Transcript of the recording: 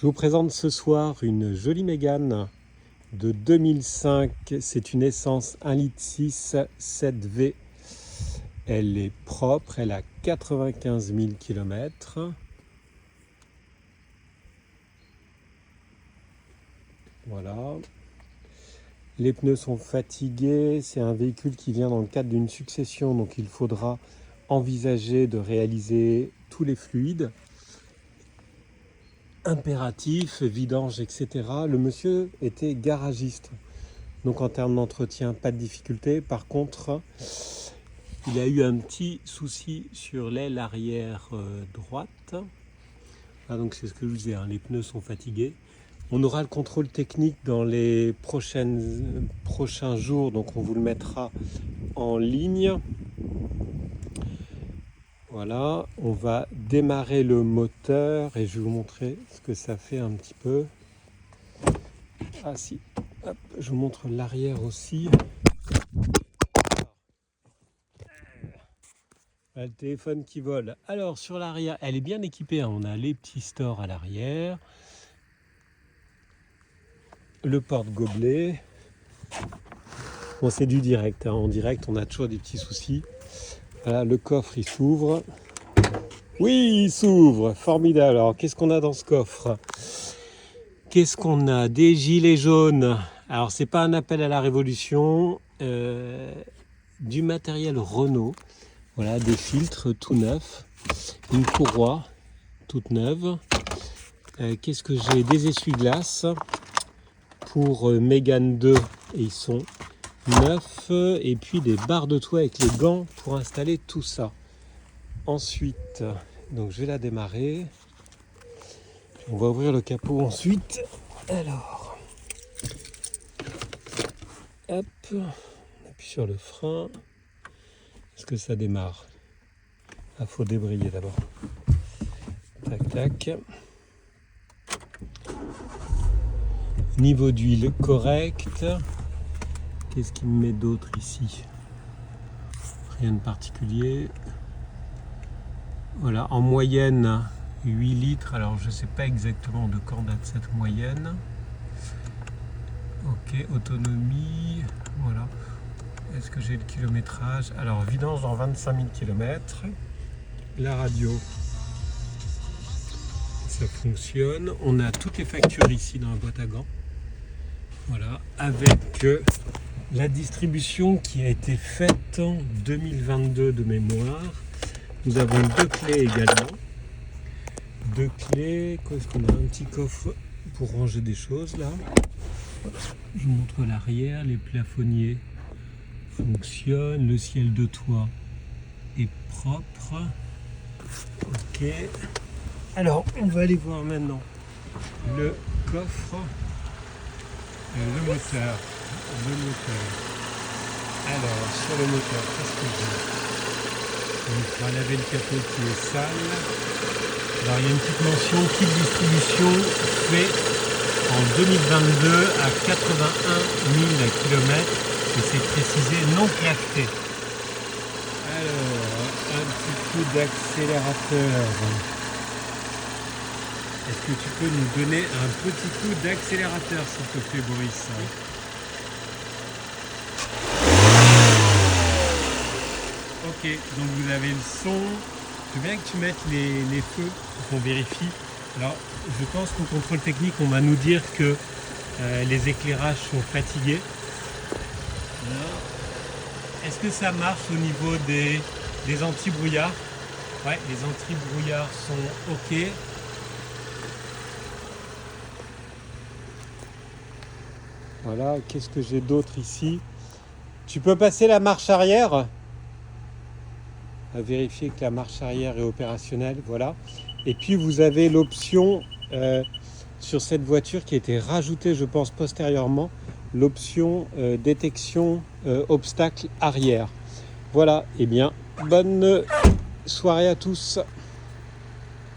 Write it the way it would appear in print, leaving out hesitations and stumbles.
Je vous présente ce soir une jolie Mégane de 2005. C'est une essence 1,6 litre 7V. Elle est propre, elle a 95 000 km. Voilà. Les pneus sont fatigués. C'est un véhicule qui vient dans le cadre d'une succession, donc il faudra envisager de réaliser tous les fluides. Impératif, vidange, etc. Le monsieur était garagiste, donc en termes d'entretien, pas de difficulté. Par contre, il a eu un petit souci sur l'aile arrière droite. Ah, donc c'est ce que je vous disais, hein, les pneus sont fatigués. On aura le contrôle technique dans les prochains jours, donc on vous le mettra en ligne. Voilà, on va démarrer le moteur et je vais vous montrer ce que ça fait un petit peu. Ah si, hop, je vous montre l'arrière aussi. Le téléphone qui vole. Alors sur l'arrière, elle est bien équipée, hein. On a les petits stores à l'arrière. Le porte-gobelet. Bon, c'est du direct, hein. En direct, on a toujours des petits soucis. Voilà, le coffre, il s'ouvre. Oui, il s'ouvre. Formidable. Alors, qu'est-ce qu'on a dans ce coffre? Qu'est-ce qu'on a? Des gilets jaunes. Alors, c'est pas un appel à la révolution. Du matériel Renault. Voilà, des filtres tout neufs. Une courroie toute neuve. Qu'est-ce que j'ai? Des essuie-glaces pour Mégane 2. Et ils sont neufs. Et puis des barres de toit avec les gants pour installer tout ça. Ensuite, donc je vais la démarrer. On va ouvrir le capot ensuite. Alors, hop, on appuie sur le frein. Est-ce que ça démarre? Ah, faut débrayer d'abord. Tac, tac. Niveau d'huile correct. Qu'est-ce qu'il me met d'autre ici? Rien de particulier. Voilà, en moyenne 8 litres. Alors je ne sais pas exactement de quand date cette moyenne. Ok, autonomie. Voilà. Est-ce que j'ai le kilométrage? Alors vidange dans 25 000 km. La radio, ça fonctionne. On a toutes les factures ici dans la boîte à gants. Voilà, avec la distribution qui a été faite en 2022 de mémoire. Nous avons 2 clés également. 2 clés. Qu'est-ce qu'on a? Un petit coffre pour ranger des choses là. Je vous montre l'arrière. Les plafonniers fonctionnent. Le ciel de toit est propre. Ok. Alors, on va aller voir maintenant le coffre. Le moteur. Alors, sur le moteur, qu'est-ce que j'ai? On va laver le capot qui est sale. Alors il y a une petite mention, kit distribution fait en 2022 à 81 000 km et c'est précisé non claqueté. Alors, un petit coup d'accélérateur. Est-ce que tu peux nous donner un petit coup d'accélérateur s'il te plaît, Boris? Ok, donc vous avez le son. Je veux bien que tu mettes les feux pour qu'on vérifie. Alors, je pense qu'au contrôle technique, on va nous dire que les éclairages sont fatigués. Est-ce que ça marche au niveau des anti-brouillards? Ouais, les anti-brouillards sont ok. Voilà, qu'est-ce que j'ai d'autre ici? Tu peux passer la marche arrière? À vérifier que la marche arrière est opérationnelle, voilà. Et puis vous avez l'option sur cette voiture qui a été rajoutée, je pense, postérieurement, l'option détection obstacle arrière. Voilà, et bien, bonne soirée à tous.